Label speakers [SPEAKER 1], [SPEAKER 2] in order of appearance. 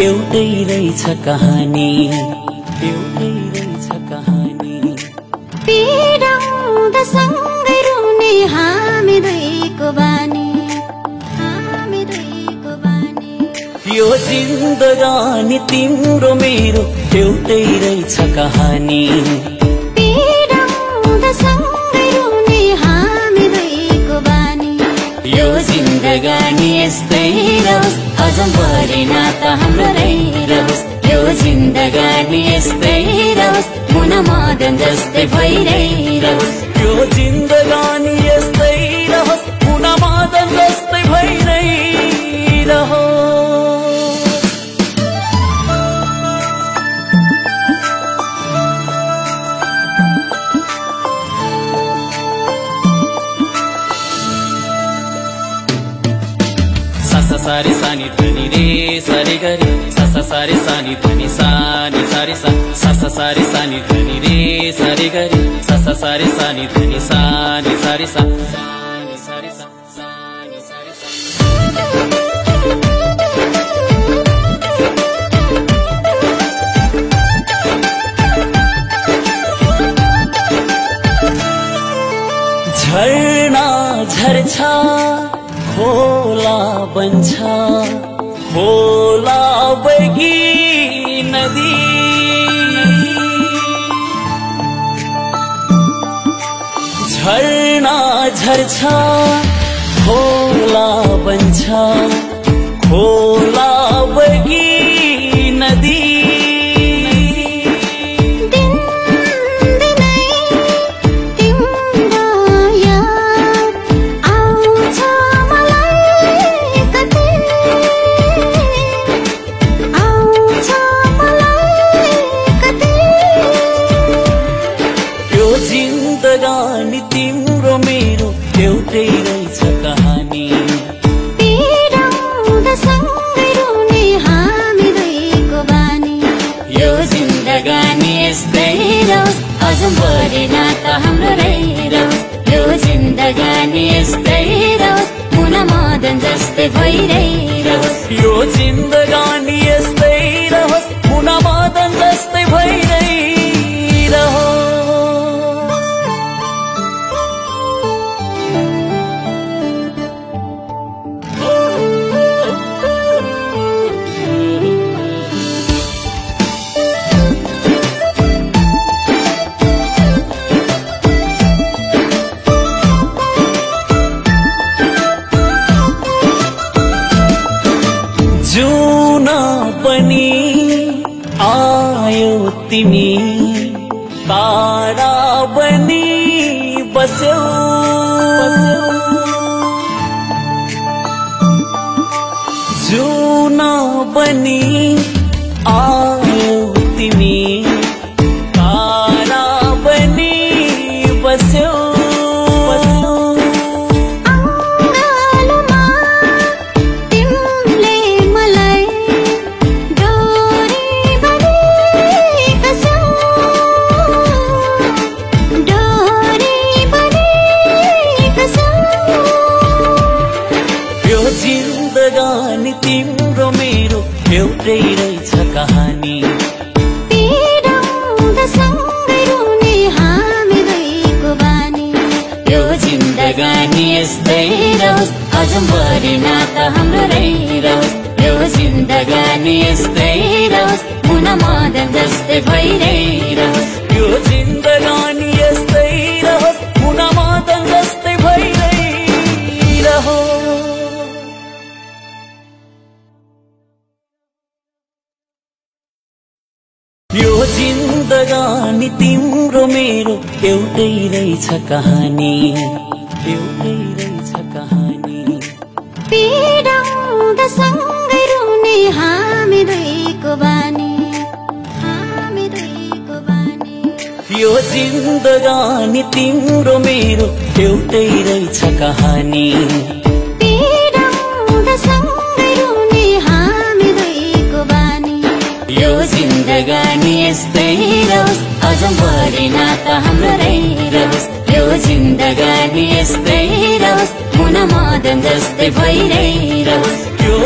[SPEAKER 1] एउटै रहेछ कहानी, एउटै रहेछ कहानी।
[SPEAKER 2] पिडाउँदा सँगै रुने हामी दुईको बानी, हामी दुईको बानी।
[SPEAKER 1] यो जिन्दगानी तिम्रो मेरो एउटै रहेछ कहानी।
[SPEAKER 2] पिडाउँदा सँगै रुने हामी दुईको बानी।
[SPEAKER 1] यो जिन्दगानी यस्तै रहोस्, अझै नाता हाम्रो रहिरहोस्। यो जिन्दगानी यस्तै रहोस्, मुना मदन जस्तै भइरहोस्। यो जिन्दगानी यस्तै रहोस्, मुना मदन जस्तै भइरहोस्। सा सारे सानी धनी रे सारे गरी, सा सारे सानी धनी सानी सारे सा, सा सारे सानी धनी रे सारे गरी, सा सारे सानी धनी सानी सारे सा, सानी सारे सा, सानी सारे सा। झरना झर्छ खोला बन्छ, खोला बगी नदी। झरना झर्छ खोला बन्छ, खोला बगी नदी। जिन्दगानी तिम्रो मेरो एउटै रहेछ कहानी।
[SPEAKER 2] पिडाउँदा सँगै रुने हामी दुईको बानी।
[SPEAKER 1] यो जिन्दगानी यस्तै रहोस्, अझै नाता हाम्रो रहिरहोस्। यो जिन्दगानी यस्तै रहोस्, मुना मदन जस्तै भइरहोस्। यो जिन्दगानी यस्तै रहोस्, मुना मदन जस्तै भइरहोस्। जुना पनि आयो तिमी, तारा बनी बस्यौ। जुना पनि आयो तिमी, तारा बनी बस्यौ। जिन्दगानी तिम्रो मेरो एउटै रहेछ कहानी।
[SPEAKER 2] पिडाउँदा सँगै रुने हामी दुईको बानी।
[SPEAKER 1] यो जिन्दगानी यस्तै रहोस्, अझै नाता हाम्रो रहिरहोस्। यो जिन्दगानी यस्तै रहोस्, मुना मदन जस्तै भइरहोस्। यो जिन्दगानी यस्तै रहोस्, मुना मदन जस्तै भइरहोस्। यो जिन्दगानी तिम्रो मेरो एउटै रहेछ कहानी, एउटै रहेछ कहानी।
[SPEAKER 2] पिडाउँदा सँगै रुने हामी दुईको बानी, हामी दुईको बानी।
[SPEAKER 1] यो जिन्दगानी तिम्रो मेरो एउटै रहेछ कहानी।
[SPEAKER 2] पिडाउँदा सँगै रुने हामी दुईको बानी।
[SPEAKER 1] यो जिन्दगानी यस्तै रहोस्, अझै नाता हाम्रो रहिरहोस्। यो जिन्दगानी यस्तै रहोस्, मुना मदन जस्तै भइरहोस्। यो